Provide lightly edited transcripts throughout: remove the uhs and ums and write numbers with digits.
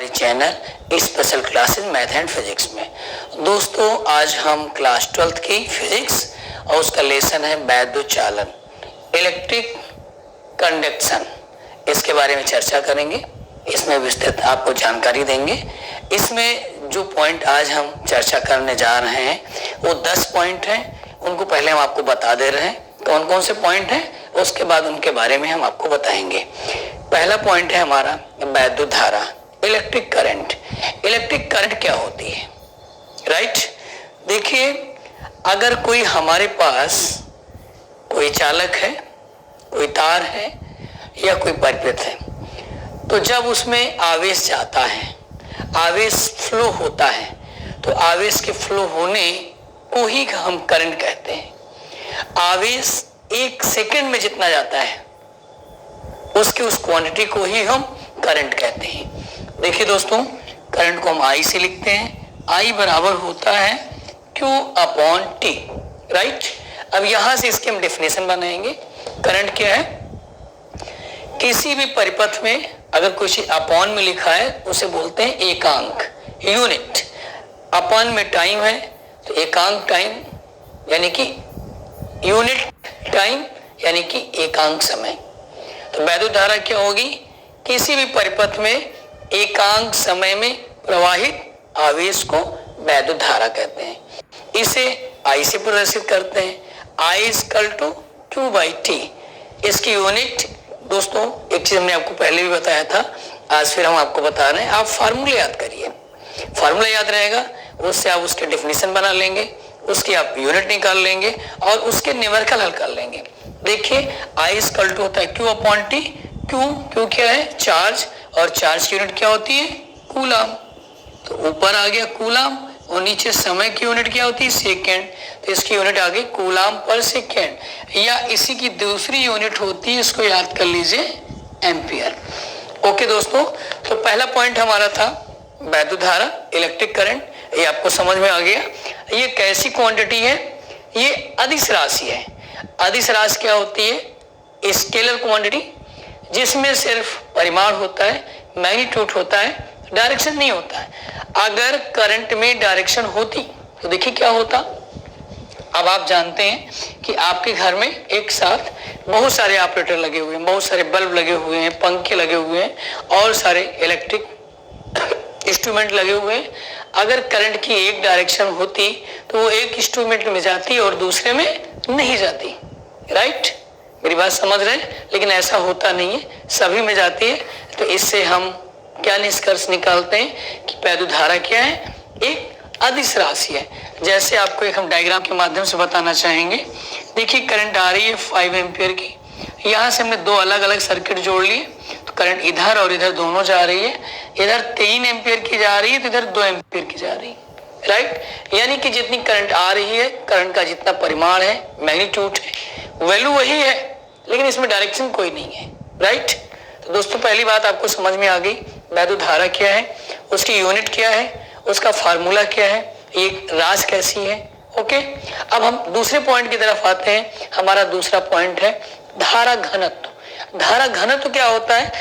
Channel special classes math and physics में। दोस्तों आज हम क्लास 12th की फिजिक्स और उसका लेसन है वैद्युत चालन, इलेक्ट्रिक कंडक्शन, इसके बारे में चर्चा करेंगे। इसमें विस्तृत आपको जानकारी देंगे। इसमें जो पॉइंट आज हम चर्चा करने जा रहे हैं वो 10 पॉइंट हैं। उनको पहले हम आपको बता दे रहे हैं कौन कौन से पॉइंट हैं, उसके बाद उनके बारे में हम आपको बताएंगे। पहला पॉइंट है हमारा वैद्युत धारा, इलेक्ट्रिक करंट। इलेक्ट्रिक करंट क्या होती है, राइट? देखिए, अगर कोई हमारे पास कोई चालक है, कोई तार है या कोई परिपथ है, तो जब उसमें आवेश जाता है, आवेश फ्लो होता है, तो आवेश के फ्लो होने को ही हम करंट कहते हैं। आवेश 1 सेकंड में जितना जाता है उसकी उस क्वांटिटी को ही हम करंट कहते हैं। देखिए दोस्तों, करंट को हम आई से लिखते हैं। आई बराबर होता है Q अपॉन T, राइट? अब यहां से इसके हम डेफिनेशन बनाएंगे। करंट क्या है? किसी भी परिपथ में अगर कुछ अपॉन में लिखा है उसे बोलते हैं एकांक, यूनिट। अपॉन में टाइम है तो एकांक टाइम यानी कि यूनिट टाइम यानी कि एकांक समय। तो वैद्युत धारा क्या होगी? किसी भी परिपथ में एकांक समय में प्रवाहित आवेश को वैद्युत धारा कहते हैं। इसे आई से प्रदर्शित करते हैं। I equal to Q by T। इसकी यूनिट दोस्तों, एक चीज हमने आपको पहले भी बताया था, आज फिर हम आपको बता रहे हैं। आप फार्मूला याद करिए, फार्मूला याद रहेगा, उससे आप उसके डेफिनेशन बना लेंगे, उसकी आप यूनिट निकाल लेंगे और उसके न्यूमेरिकल हल कर लेंगे। देखिए, आई इक्वल टू होता है Q अपॉन T। क्यू क्या है? चार्ज, और चार्ज की यूनिट क्या होती है? कूलाम। तो ऊपर आ गया कूलाम और नीचे समय की यूनिट क्या होती है? सेकेंड। तो इसकी यूनिट आ गई कूलाम पर सेकेंड, या इसी की दूसरी यूनिट होती है, इसको याद कर लीजिए, एम्पियर। ओके दोस्तों, तो पहला पॉइंट हमारा था वैद्युत धारा, इलेक्ट्रिक करंट। ये आपको समझ में आ गया। ये कैसी क्वांटिटी है? ये अदिश राशि है। अदिश राशि क्या होती है? स्केलर क्वांटिटी, जिसमें सिर्फ परिमाण होता है, मैग्नीट्यूड होता है, डायरेक्शन नहीं होता है। अगर करंट में डायरेक्शन होती तो देखिए क्या होता। अब आप जानते हैं कि आपके घर में एक साथ बहुत सारे ऑपरेटर लगे हुए हैं, बहुत सारे बल्ब लगे हुए हैं, पंखे लगे हुए हैं और सारे इलेक्ट्रिक इंस्ट्रूमेंट लगे हुए हैं। अगर करंट की एक डायरेक्शन होती तो वो एक इंस्ट्रूमेंट में जाती और दूसरे में नहीं जाती, राइट? मेरी बात समझ रहे हैं? लेकिन ऐसा होता नहीं है, सभी में जाती है। तो इससे हम क्या निष्कर्ष निकालते हैं कि वैद्युत धारा क्या है? एक अदिश राशि है। जैसे आपको एक हम डायग्राम के माध्यम से बताना चाहेंगे। देखिए, करंट आ रही है 5 एम्पियर की, यहाँ से हमने 2 अलग अलग सर्किट जोड़ लिए, तो करंट इधर और इधर दोनों जा रही है। इधर 3 एम्पियर की जा रही है तो इधर 2 एम्पियर की जा रही है, राइट? यानी कि जितनी करंट आ रही है, करंट का जितना परिमाण है, मैग्नीट्यूड है, वैल्यू वही है, लेकिन इसमें डायरेक्शन कोई नहीं है, राइट? तो दोस्तों, पहली बात आपको समझ में आ गई, वैद्युत धारा क्या है, उसकी यूनिट क्या है, उसका फार्मूला क्या है, ये राशि कैसी है। ओके, अब हम दूसरे पॉइंट की तरफ आते हैं। हमारा दूसरा पॉइंट है धारा घनत्व। धारा घनत्व क्या होता है?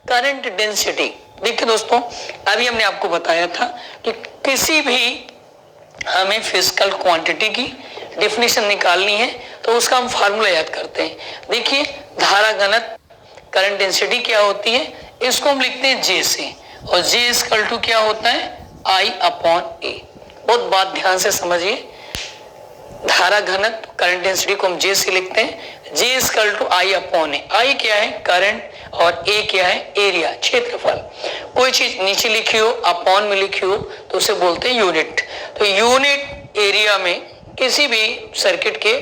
Current density. देखिए दोस्तों, अभी हमने आपको बताया था कि किसी भी हमें फिजिकल क्वांटिटी की डेफिनेशन निकालनी है तो उसका हम फार्मूला याद करते हैं। देखिए, धारा घनत्व, करंट डेंसिटी क्या होती है? इसको हम लिखते हैं J से, और J इक्वल टू क्या होता है? I upon A। बहुत बात ध्यान से समझिए। धारा घनत्व, करंट डेंसिटी को हम J से लिखते हैं। J equal to I upon A। I क्या है? करंट, और A क्या है? एरिया, क्षेत्रफल। कोई चीज नीचे लिखी हो, अपॉन में लिखी हो, तो उसे बोलते हैं यूनिट। तो यूनिट एरिया में किसी भी सर्किट के,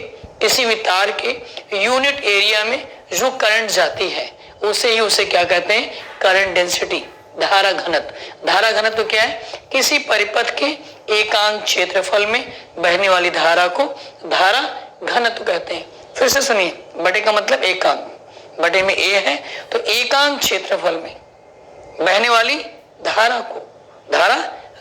किसी भी तार के यूनिट एरिया में जो करंट जाती है उसे क्या कहते हैं? करंट डेंसिटी, धारा घनत्व। धारा घनत्व क्या है? किसी परिपथ के एकांक क्षेत्रफल में बहने वाली धारा को धारा घनत्व कहते हैं। फिर से सुनिए, बटे का मतलब एकांक, बटे में ए है, तो एकांक क्षेत्रफल में बहने वाली धारा को धारा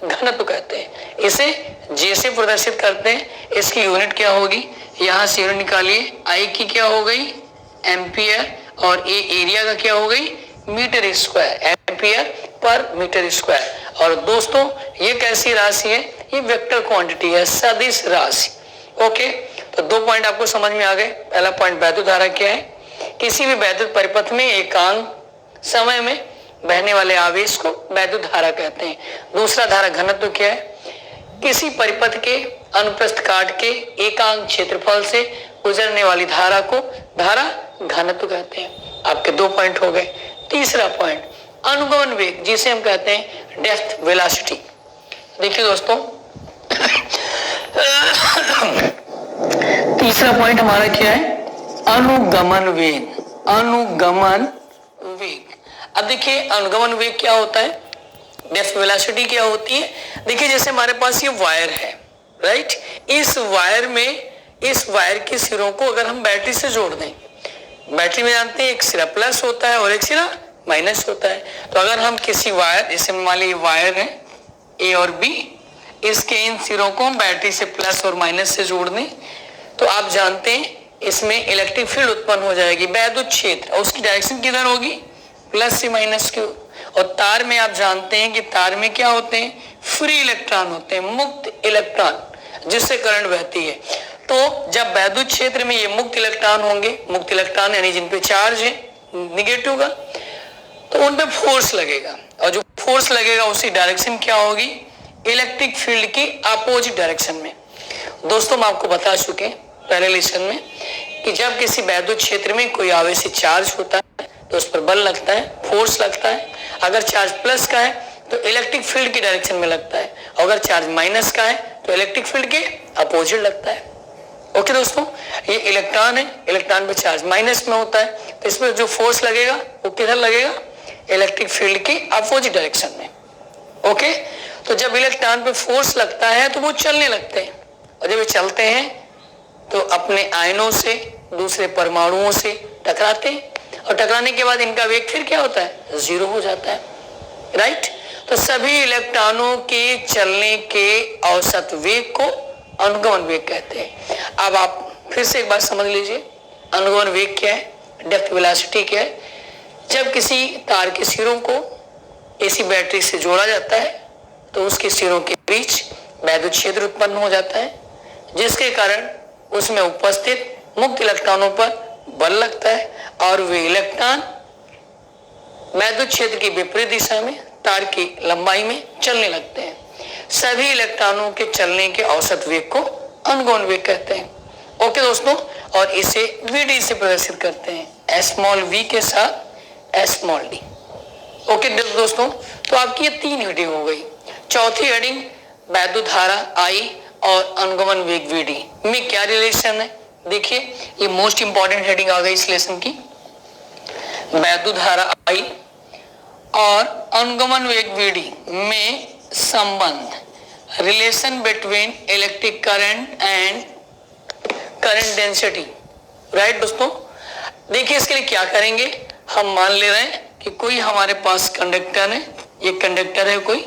घनत्व कहते हैं। इसे J से प्रदर्शित करते हैं। इसकी यूनिट क्या होगी? यहाँ से यूनिट निकालिए। I की क्या हो गई? एम्पियर, और ए एरिया का क्या हो गई? Metre square, ampere per metre square. और दोस्तों ये कैसी राशि है, ये वेक्टर क्वांटिटी है, सदिश राशि। ओके, तो 2 पॉइंट आपको समझ में आ गए। पहला पॉइंट वैद्युत धारा क्या है, किसी भी वैद्युत परिपथ में एकांक समय में बहने वाले आवेश को वैद्युत धारा कहते हैं। दूसरा धारा घनत्व क्या है, किसी परिपथ के अनुप्रस्थ काट के एकांक क्षेत्रफल से गुजरने वाली धारा को धारा घनत्व कहते हैं। आपके 2 पॉइंट हो गए। तीसरा पॉइंट अनुगमन वेग, जिसे हम कहते हैं डेप्थ वेलोसिटी। देखिए दोस्तों तीसरा पॉइंट हमारा क्या है, अनुगमन वेग। अनुगमन वेग, अब देखिए अनुगमन वेग क्या होता है, डेप्थ वेलोसिटी क्या होती है। देखिए जैसे हमारे पास ये वायर है, राइट, इस वायर के सिरों को अगर हम बैटरी से जोड़ दें, बैटरी में जानते हैं एक सिरा प्लस होता है और एक सिरा माइनस होता है। तो अगर हम किसी वायर, जैसे मान लीजिए वायर है ए और बी, इसके इन सिरों को हम बैटरी से प्लस और माइनस से जोड़ दें, तो आप जानते हैं इसमें इलेक्ट्रिक फील्ड उत्पन्न हो जाएगी, वैद्युत क्षेत्र, और उसकी डायरेक्शन किधर होगी, प्लस से माइनस की। और तार में आप जानते हैं कि तार में क्या होते हैं, फ्री इलेक्ट्रॉन होते हैं, मुक्त इलेक्ट्रॉन, जिससे करंट बहती है। तो जब वैद्युत क्षेत्र में ये मुक्त इलेक्ट्रॉन होंगे, मुक्त इलेक्ट्रॉन यानी जिन पे चार्ज है निगेटिव का, तो उन पे फोर्स लगेगा, और जो फोर्स लगेगा उसकी डायरेक्शन क्या होगी, इलेक्ट्रिक फील्ड की अपोजिट डायरेक्शन में। दोस्तों हम आपको बता चुके पहले लेसन में कि जब किसी वैद्युत क्षेत्र में कोई आवेशित चार्ज होता है तो उस पर बल लगता है, फोर्स लगता है। अगर चार्ज प्लस का है तो इलेक्ट्रिक फील्ड की डायरेक्शन में लगता है, और अगर चार्ज माइनस का है तो इलेक्ट्रिक फील्ड के अपोजिट लगता है। ओके दोस्तों, ये इलेक्ट्रॉन है, इलेक्ट्रॉन पे चार्ज माइनस में होता है, तो इसमें जो फोर्स लगेगा वो किधर लगेगा, इलेक्ट्रिक फील्ड की अपोजिट डायरेक्शन में। ओके, तो जब इलेक्ट्रॉन पे फोर्स लगता है तो वो चलने लगते हैं, और जब ये चलते हैं तो अपने आयनों से दूसरे परमाणुओं से टकराते हैं, और टकराने के बाद इनका वेग फिर क्या होता है, 0 हो जाता है, राइट। तो सभी इलेक्ट्रॉनों के चलने के औसत वेग को अनुगमन वेग कहते हैं। अब आप फिर से एक बात समझ लीजिए, अनुगमन वेग क्या है, डेप्थ वेलोसिटी क्या है। जब किसी तार के सिरों को एसी बैटरी से जोड़ा जाता है तो उसके सिरों के बीच वैद्युत क्षेत्र उत्पन्न हो जाता है, जिसके कारण उसमें उपस्थित मुक्त इलेक्ट्रॉनों पर बल लगता है, और वे इलेक्ट्रॉन वैद्युत क्षेत्र की विपरीत दिशा में तार की लंबाई में चलने लगते हैं। सभी इलेक्ट्रॉनों के चलने के औसत वेग को अनुगमन वेग कहते हैं। ओके दोस्तों, और इसे वीडी से प्रदर्शित करते हैं, स्मॉल वी के साथ स्मॉल डी। ओके दोस्तों, तो आपकी ये 3 हेडिंग हो गई। चौथी हेडिंग वैद्युत धारा आई और अनुगमन वेग वीडी में क्या रिलेशन है। देखिए ये मोस्ट इंपॉर्टेंट हेडिंग आ गई इस लेसन की, वैद्युत धारा आई और अनुगमन वेग वीडी में संबंध, relation between electric current and current density, right दोस्तों। देखिए इसके लिए क्या करेंगे, हम मान ले रहे हैं कि कोई हमारे पास कंडक्टर है, ये कंडक्टर है कोई,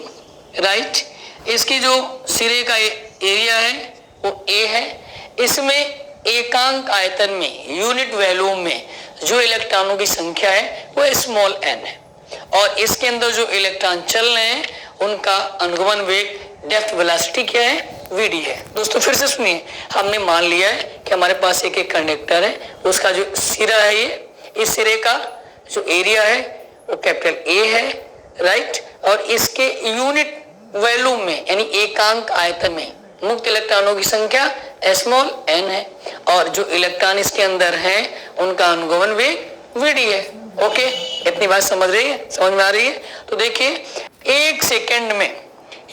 राइट। इसकी जो सिरे का एरिया है वो ए है, इसमें एकांक आयतन में यूनिट वैल्यूम में जो इलेक्ट्रॉनों की संख्या है वो स्मॉल n है, और इसके अंदर जो इलेक्ट्रॉन चल रहे हैं उनका अनुगमन वेग डेप्थ वेलोसिटी क्या है, वीडी है। दोस्तों फिर से सुनिए, हमने मान लिया है कि हमारे पास एक कंडक्टर है, उसका जो सिरा है ये, इस सिरे का जो एरिया है वो कैपिटल ए है, राइट, और इसके यूनिट वैल्यूम में यानी एकांक आयतन में मुक्त इलेक्ट्रॉनों की संख्या स्मॉल n है, और जो इलेक्ट्रॉन इसके अंदर हैं उनका अनुगमन वेग वीडी है। ओके, इतनी बात समझ रही है, समझ में आ रही है। तो देखिए 1 सेकेंड में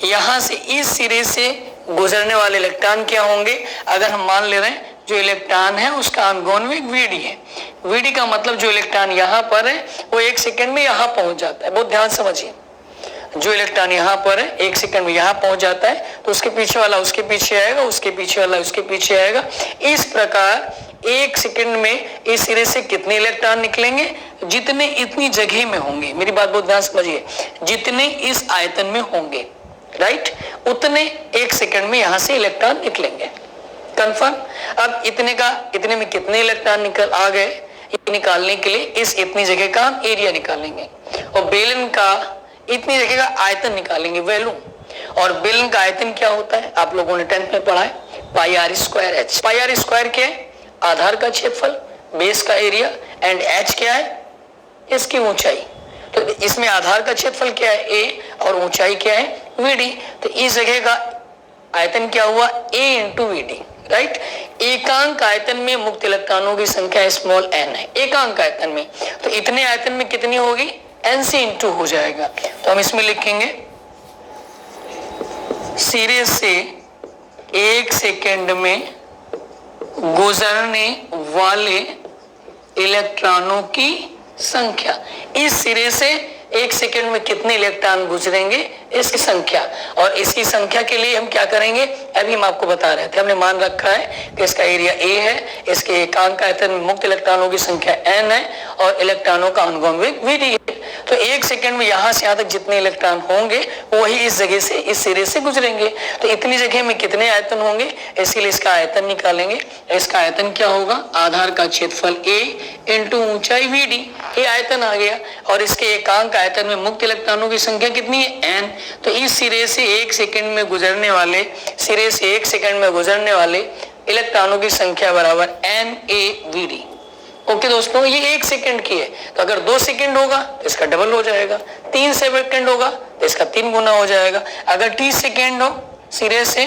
यहां से इस सिरे से गुजरने वाले इलेक्ट्रॉन क्या होंगे, अगर हम मान ले रहे हैं जो इलेक्ट्रॉन है उसका अनुगमन वेग वीडी है। वीडी का मतलब जो इलेक्ट्रॉन यहाँ पर है वो 1 सेकेंड में यहाँ पहुंच जाता है, बहुत ध्यान समझिए। जो इलेक्ट्रॉन यहाँ पर है 1 सेकंड में यहाँ पहुंच जाता है, तो उसके पीछे वाला उसके पीछे आएगा, उसके पीछे वाला उसके पीछे आएगा। इस प्रकार 1 सेकंड में इस सिरे से कितने इलेक्ट्रॉन निकलेंगे, जितने इतनी जगह में होंगे, मेरी बात बहुत ध्यान समझिए, जितने इस आयतन में होंगे, राइट, उतने 1 सेकंड में यहाँ से इलेक्ट्रॉन निकलेंगे। कंफर्म। अब इतने में कितने इलेक्ट्रॉन निकल आ गए, निकालने के लिए इस इतनी जगह का हम एरिया निकालेंगे, और बेलन का इतनी जगह का आयतन निकालेंगे, वॉल्यूम। और बेलन का आयतन क्या होता है, आप लोगों ने 10th में पढ़ा है, pi R square H. Pi R square क्या है, आधार का क्षेत्रफल, बेस का एरिया, एंड एच क्या है, इसकी ऊंचाई। तो इसमें आधार का क्षेत्रफल क्या है, ए, और ऊंचाई क्या है, वीडी। तो इस जगह का आयतन क्या हुआ, ए इंटू वीडी, राइट। एकांक आयतन में मुक्त इलेक्ट्रॉनों की संख्या स्मॉल एन है, एकांक आयतन में। तो इतने आयतन में कितनी होगी, एन से इंटू हो जाएगा। तो हम इसमें लिखेंगे सिरे से 1 सेकेंड में गुजरने वाले इलेक्ट्रॉनों की संख्या। इस सिरे से 1 सेकेंड में कितने इलेक्ट्रॉन गुजरेंगे, इसकी संख्या। और इसकी संख्या के लिए हम क्या करेंगे, अभी हम आपको बता रहे थे, हमने मान रखा है कि इसका एरिया ए है, इसके एकांक आयतन में मुक्त इलेक्ट्रॉनों की संख्या एन है, और इलेक्ट्रॉनों का अनुगमन वेग वीडी है। तो 1 सेकेंड में यहां से यहां तक जितने इलेक्ट्रॉन होंगे वही इस जगह से, इस सिरे से गुजरेंगे। तो इतनी जगह में कितने आयतन होंगे, इसके लिए इसका आयतन निकालेंगे। इसका आयतन क्या होगा, आधार का क्षेत्रफल ए इंटू ऊंचाई वीडी, ये आयतन आ गया। और इसके एकांक आयतन में मुक्त इलेक्ट्रॉनों की संख्या कितनी है, एन। तो इस सिरे से 1 सेकेंड में गुजरने वाले, सिरे से 1 सेकेंड में गुजरने वाले इलेक्ट्रॉनों की संख्या बराबर एन ए वीडी। ओके दोस्तों, ये 1 सेकेंड की है। तो अगर 2 सेकेंड होगा तो इसका डबल हो जाएगा, 3 सेकेंड होगा तो इसका 3 गुना हो जाएगा। अगर 30 सेकेंड हो, सिरे से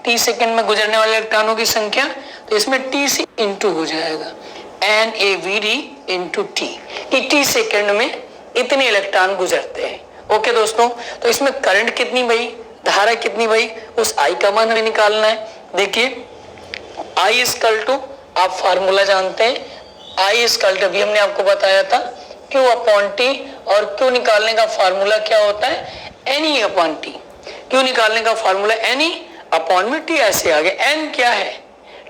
30 सेकेंड में गुजरने वाले इलेक्ट्रॉनों की संख्या, तो इसमें टी से इंटू हो जाएगा, n A v d into t, कि टी सेकेंड में इतने इलेक्ट्रॉन गुजरते हैं। ओके दोस्तों, तो इसमें करंट कितनी बही, धारा कितनी बही, उस आई का मान हमें निकालना है। देखिए आई इक्वल टू, आप फार्मूला जानते हैं, आई इक्वल टू, भी हमने आपको बताया था, Q अपॉन टी। और Q निकालने का फार्मूला क्या होता है, एन अपॉन टी। Q निकालने का फार्मूला एन अपॉन में टी, ऐसे आगे। एन क्या है,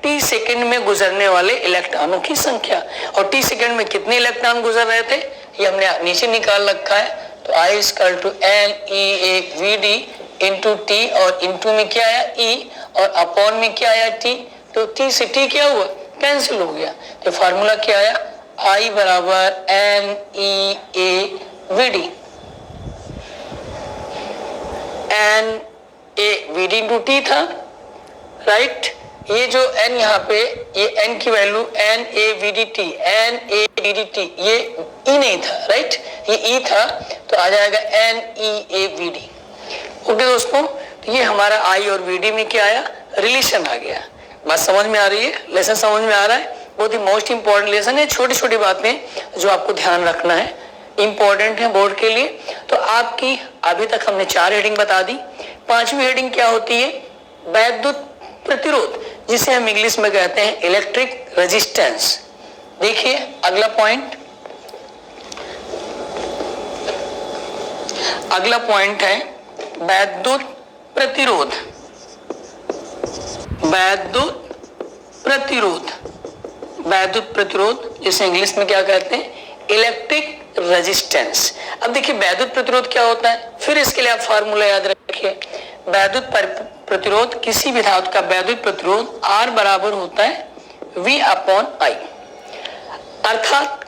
टी सेकेंड में गुजरने वाले इलेक्ट्रॉनों की संख्या। और टी सेकेंड में कितने इलेक्ट्रॉन गुजर रहे थे, ये हमने नीचे निकाल रखा है। तो आई इक्वल टू एन ई एक वी डी इंटू टी, और इंटू में क्या आया, ई, और अपॉन में क्या आया, टी। तो टी से टी क्या हुआ, कैंसिल हो गया। तो फार्मूला क्या आया, आई बराबर n e A v d, n A v d into t था, राइट। ये जो n यहाँ पे, ये n की value n A v d t, n A d d t, ये ई नहीं था, राइट, ये ई था, तो आ जाएगा n e A v d. Okay दोस्तों, तो ये हमारा आई और वी डी में क्या आया, रिलेशन आ गया। बात समझ में आ रही है, लेसन समझ में आ रहा है। बहुत ही मोस्ट इंपॉर्टेंट लेसन है, छोटी छोटी बातें जो आपको ध्यान रखना है, इंपॉर्टेंट है बोर्ड के लिए। तो आपकी अभी तक हमने 4 हेडिंग बता दी। 5वीं हेडिंग क्या होती है, वैद्युत प्रतिरोध, जिसे हम इंग्लिश में कहते हैं इलेक्ट्रिक रेजिस्टेंस। देखिए अगला पॉइंट, अगला पॉइंट है वैद्युत प्रतिरोध। वैद्युत प्रतिरोध, वैद्युत प्रतिरोध जिसे इंग्लिश में क्या कहते हैं, इलेक्ट्रिक रेजिस्टेंस। अब देखिए वैद्युत प्रतिरोध क्या होता है, फिर इसके लिए आप फार्मूला याद रखिए। वैद्युत प्रतिरोध, किसी भी धातु का वैद्युत प्रतिरोध R बराबर होता है V अपॉन I, अर्थात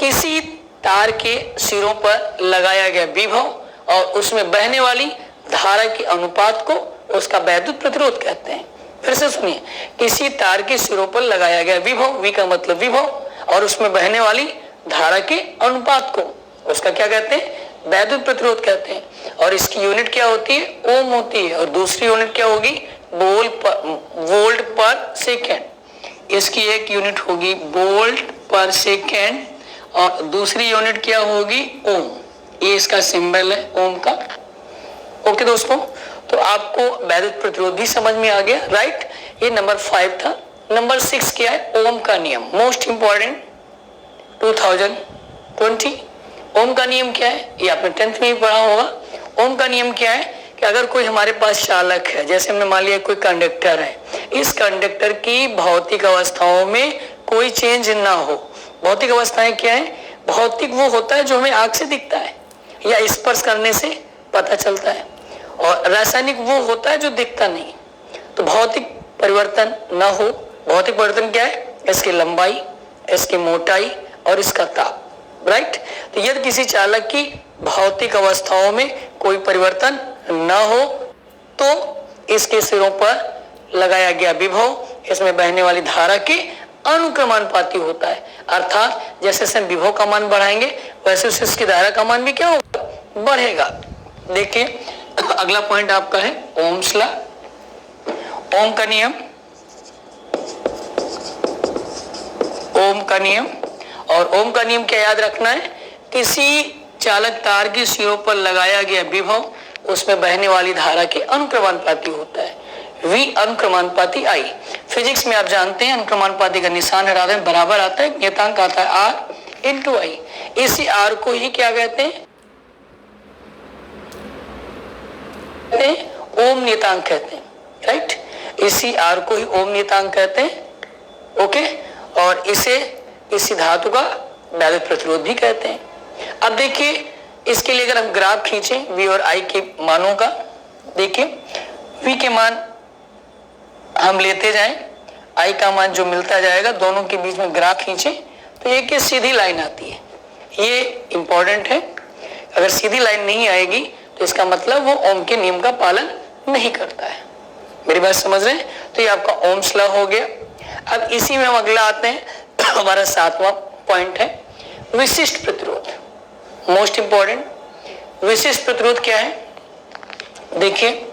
किसी तार के सिरों पर लगाया गया विभव और उसमें बहने वाली धारा के अनुपात को उसका वैद्युत प्रतिरोध कहते हैं। फिर से सुनिए, किसी तार के सिरों पर लगाया गया विभव, V का मतलब विभव, और उसमें बहने वाली धारा के अनुपात को उसका क्या कहते हैं, वैद्युत प्रतिरोध कहते हैं। और इसकी यूनिट क्या होती है, ओम होती है, और दूसरी यूनिट क्या होगी, वोल्ट पर सेकेंड। इसकी एक यूनिट होगी वोल्ट पर सेकेंड, और दूसरी यूनिट क्या होगी, ओम। ये इसका सिंबल है ओम का। ओके दोस्तों, तो आपको वैद्युत प्रतिरोध भी समझ में आ गया, राइट। ये नंबर 5 था। नंबर 6 क्या है, ओम का नियम, मोस्ट इंपॉर्टेंट 2020। ओम का नियम क्या है, ये आपने 10th में ही पढ़ा होगा। ओम का नियम क्या है कि अगर कोई हमारे पास चालक है, जैसे हमने मान लिया कोई कंडक्टर है, इस कंडक्टर की भौतिक अवस्थाओं में कोई चेंज ना हो। भौतिक अवस्थाएं क्या है, भौतिक वो होता है जो हमें आंख से दिखता है या स्पर्श करने से पता चलता है, और रासायनिक वो होता है जो दिखता नहीं। तो भौतिक परिवर्तन ना हो। भौतिक परिवर्तन क्या है, इसकी लंबाई, इसकी मोटाई और इसका ताप। राइट। तो यदि किसी चालक की भौतिक अवस्थाओं में कोई परिवर्तन न हो तो इसके सिरों पर लगाया गया विभव इसमें बहने वाली धारा के अनुक्रमानुपाती होता है। अर्थात जैसे जैसे विभव का मान बढ़ाएंगे वैसे वैसे इसकी धारा का मान भी क्या होगा, बढ़ेगा। देखिए अगला पॉइंट आपका है ओम्स लॉ, ओम का नियम, ओम का नियम। और ओम का नियम क्या याद रखना है, किसी चालक तार की सिरों पर लगाया गया विभव उसमें बहने वाली धारा के अनुक्रमानुपाती होता है। V अनुक्रमानुपाती I। फिजिक्स में आप जानते हैं अनुक्रमानुपाती का निशान हटाते हैं बराबर आता है, नियतांक आता है R इंटू I। इसी R को ही क्या कहते हैं, ओम नियतांक कहते हैं, राइट। इसी R को ही ओम नियतांक कहते हैं, ओके। और इसे इसी धातु का वैद्युत प्रतिरोध भी कहते हैं। अब देखिए इसके लिए अगर हम ग्राफ खींचें V और I के मानों का, देखिए V के मान हम लेते जाएं, I का मान जो मिलता जाएगा, दोनों के बीच में ग्राफ खींचें तो एक सीधी लाइन आती है। ये इंपॉर्टेंट है, अगर सीधी लाइन नहीं आएगी तो इसका मतलब वो ओम के नियम का पालन नहीं करता है। मेरी बात समझ रहे हैं? तो ये आपका ओम्स लॉ हो गया। अब इसी में हम अगला आते हैं, हमारा 7वां पॉइंट है विशिष्ट प्रतिरोध, मोस्ट इंपॉर्टेंट। विशिष्ट प्रतिरोध क्या है, देखिए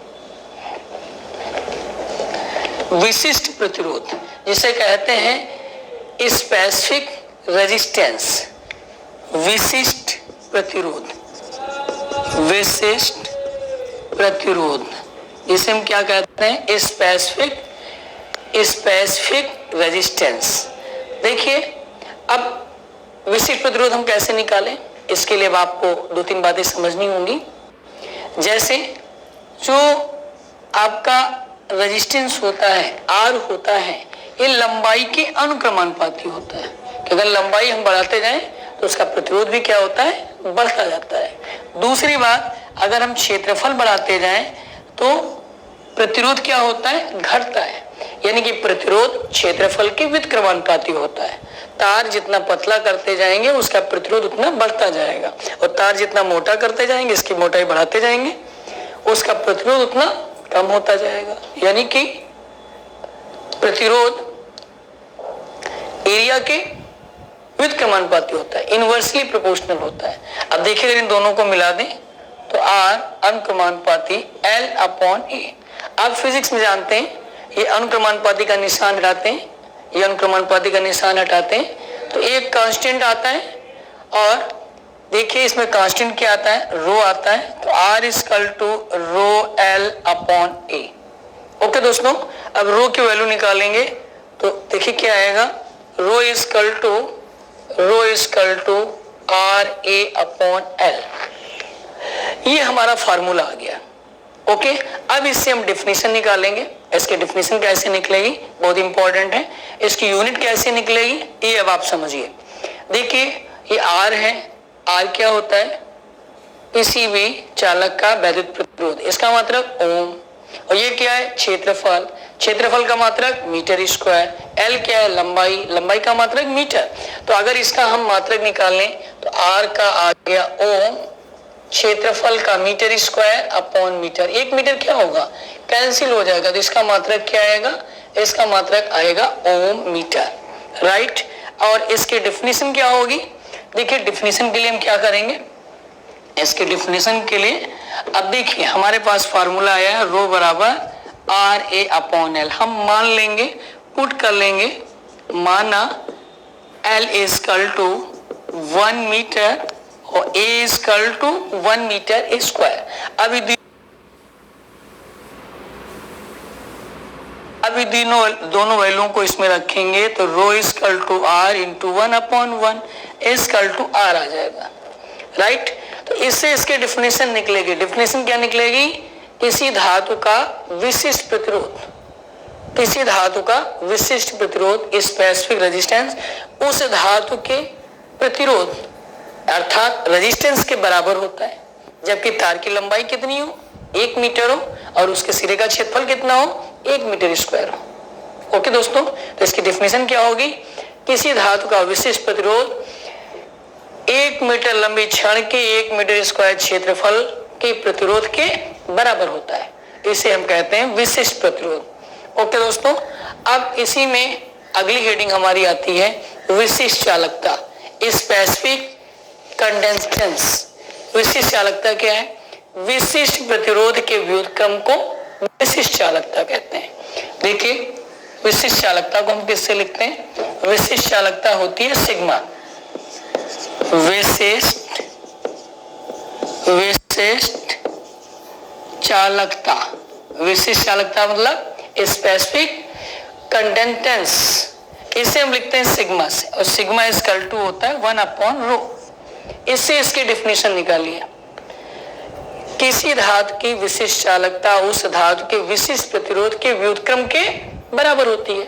विशिष्ट प्रतिरोध जिसे कहते हैं स्पेसिफिक रेजिस्टेंस, विशिष्ट प्रतिरोध, विशिष्ट प्रतिरोध जिसे हम क्या कहते हैं, स्पेसिफिक रेजिस्टेंस। देखिए अब विशिष्ट प्रतिरोध हम कैसे निकालें, इसके लिए अब आपको 2-3 बातें समझनी होंगी। जैसे जो आपका रेजिस्टेंस होता है, R होता है, ये लंबाई के अनुक्रमानुपाती होता है कि अगर लंबाई हम बढ़ाते जाएं तो उसका प्रतिरोध भी क्या होता है, बढ़ता जाता है। दूसरी बात, अगर हम क्षेत्रफल बढ़ाते जाएं तो प्रतिरोध क्या होता है, घटता है। यानी कि प्रतिरोध क्षेत्रफल के व्युत्क्रमानुपाती होता है। तार जितना पतला करते जाएंगे उसका प्रतिरोध उतना बढ़ता जाएगा, और तार जितना मोटा करते जाएंगे, इसकी मोटाई बढ़ाते जाएंगे, उसका प्रतिरोध उतना कम होता जाएगा। यानी कि प्रतिरोध एरिया के व्युत्क्रमानुपाती होता है, इनवर्सली प्रोपोर्शनल होता है। अब देखिए अगर इन दोनों को मिला दें तो R अनुक्रमानुपाती L/A। आप फिजिक्स में जानते हैं ये अनुक्रमानुपाती का निशान हटाते हैं, ये अनुक्रमानुपाती का निशान हटाते हैं तो एक कांस्टेंट आता है, और देखिए इसमें कांस्टेंट क्या आता है, रो आता है। तो R = रो L/A। ओके दोस्तों, अब रो की वैल्यू निकालेंगे तो देखिए क्या आएगा, रो RA/L। ये हमारा फार्मूला आ गया। ओके, अब इससे हम डिफिनीशन निकालेंगे। इसकी डिफिनीशन कैसे निकलेगी, बहुत इंपॉर्टेंट है। इसकी यूनिट कैसे निकलेगी ये अब आप समझिए। देखिए ये R है, R क्या होता है, किसी भी चालक का वैद्युत प्रतिरोध, इसका मात्रक ओम। और ये क्या है, क्षेत्रफल, क्षेत्रफल का मात्रक मीटर स्क्वायर। L क्या है, लंबाई, लंबाई का मात्रक मीटर। तो अगर इसका हम मात्रक निकालें तो R का आ गया ओम, क्षेत्रफल का metre square upon metre. 1 metre क्या होगा, कैंसिल हो जाएगा, तो इसका मात्रक क्या आएगा, इसका मात्रक आएगा ओम मीटर, राइट। और इसकी डेफिनेशन क्या होगी, देखिए डेफिनेशन के लिए हम क्या करेंगे, इसके डेफिनेशन के लिए अब देखिए हमारे पास फार्मूला आया है रो बराबर RA/L। हम मान लेंगे, पुट कर लेंगे, माना L = 1 मीटर और A = 1 मीटर स्क्वायर। अभी दोनों वैल्यूओं को इसमें रखेंगे तो रो R × 1/1 R आ जाएगा, राइट। तो इससे इसके डेफिनेशन निकलेगी। डेफिनेशन क्या निकलेगी, किसी धातु का विशिष्ट प्रतिरोध, किसी धातु का विशिष्ट प्रतिरोध स्पेसिफिक रेजिस्टेंस उस धातु के प्रतिरोध अर्थात रेजिस्टेंस के बराबर होता है, जबकि तार की लंबाई कितनी हो, 1 मीटर हो, और उसके सिरे का क्षेत्रफल कितना हो, 1 मीटर स्क्वायर हो। ओके दोस्तों, तो इसकी डेफिनेशन क्या होगी, किसी धातु का विशिष्ट प्रतिरोध 1 मीटर लंबी छड़ के 1 मीटर स्क्वायर क्षेत्रफल के प्रतिरोध के बराबर होता है। इसे हम कहते हैं विशिष्ट प्रतिरोध। ओके दोस्तों, अब इसी में अगली हेडिंग हमारी आती है विशिष्ट चालकता, स्पेसिफिक कंडक्टेंस। विशिष्ट चालकता क्या है? विशिष्ट प्रतिरोध के व्युत्क्रम को विशिष्ट चालकता कहते हैं। देखिए, विशिष्ट चालकता को हम किससे लिखते हैं? विशिष्ट चालकता होती है सिग्मा। विशिष्ट चालकता, विशिष्ट चालकता मतलब स्पेसिफिक कंडक्टेंस, इसे हम लिखते हैं सिग्मा से, और सिग्मा इक्वल टू होता है 1/ρ। इससे इसकी डेफिनेशन निकालिए। किसी धातु की विशिष्ट चालकता उस धातु के विशिष्ट प्रतिरोध के व्युत्क्रम के बराबर होती है,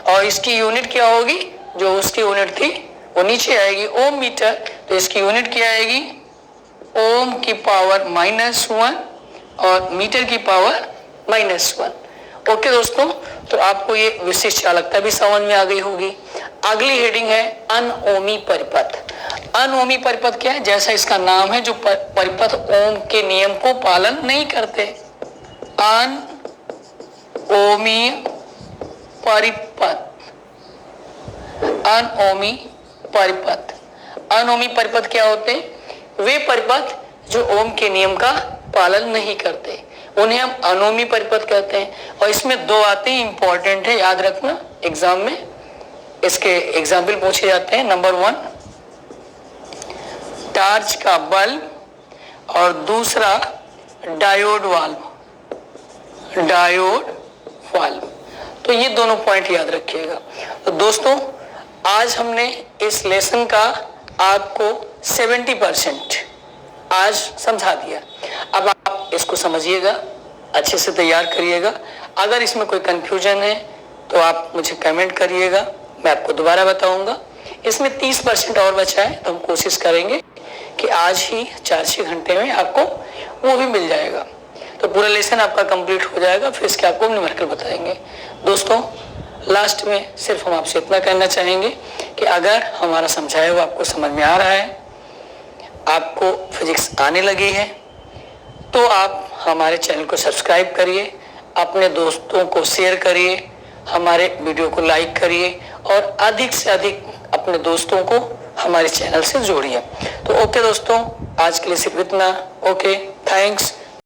और इसकी यूनिट क्या होगी? जो उसकी यूनिट थी वो नीचे आएगी, ओम मीटर। तो इसकी यूनिट क्या आएगी? ओम की पावर -1 और मीटर की पावर -1। ओके दोस्तों, तो आपको ये विशिष्ट चालकता भी समझ में आ गई होगी। अगली हेडिंग है अनओमी परिपथ। अनओमी परिपथ क्या है? जैसा इसका नाम है, जो परिपथ ओम के नियम को पालन नहीं करते। अनओमी परिपथ, अनओमी परिपथ। अनओमी परिपथ क्या होते हैं? वे परिपथ जो ओम के नियम का पालन नहीं करते, उन्हें हम अनोमी परिपथ कहते हैं। और इसमें दो आते हैं, इंपॉर्टेंट है, याद रखना, एग्जाम में इसके एग्जाम्पल पूछे जाते हैं। नंबर 1 टार्च का बल्ब, और दूसरा डायोड वाल्व, डायोड वाल्व। तो ये दोनों पॉइंट याद रखिएगा। तो दोस्तों, आज हमने इस लेसन का आपको 70% आज समझा दिया। अब आप इसको समझिएगा, अच्छे से तैयार करिएगा। अगर इसमें कोई कंफ्यूजन है तो आप मुझे कमेंट करिएगा, मैं आपको दोबारा बताऊंगा। इसमें 30% और बचा है, तो हम कोशिश करेंगे कि आज ही 4-6 घंटे में आपको वो भी मिल जाएगा, तो पूरा लेसन आपका कंप्लीट हो जाएगा। फिर इसके आपको न्यूमेरिकल बताएंगे। दोस्तों, लास्ट में सिर्फ हम आपसे इतना कहना चाहेंगे कि अगर हमारा समझाया हुआ आपको समझ में आ रहा है, आपको फिजिक्स आने लगी है, तो आप हमारे चैनल को सब्सक्राइब करिए, अपने दोस्तों को शेयर करिए, हमारे वीडियो को लाइक करिए, और अधिक से अधिक अपने दोस्तों को हमारे चैनल से जोड़िए। तो ओके दोस्तों, आज के लिए सिर्फ इतना। Okay, thanks.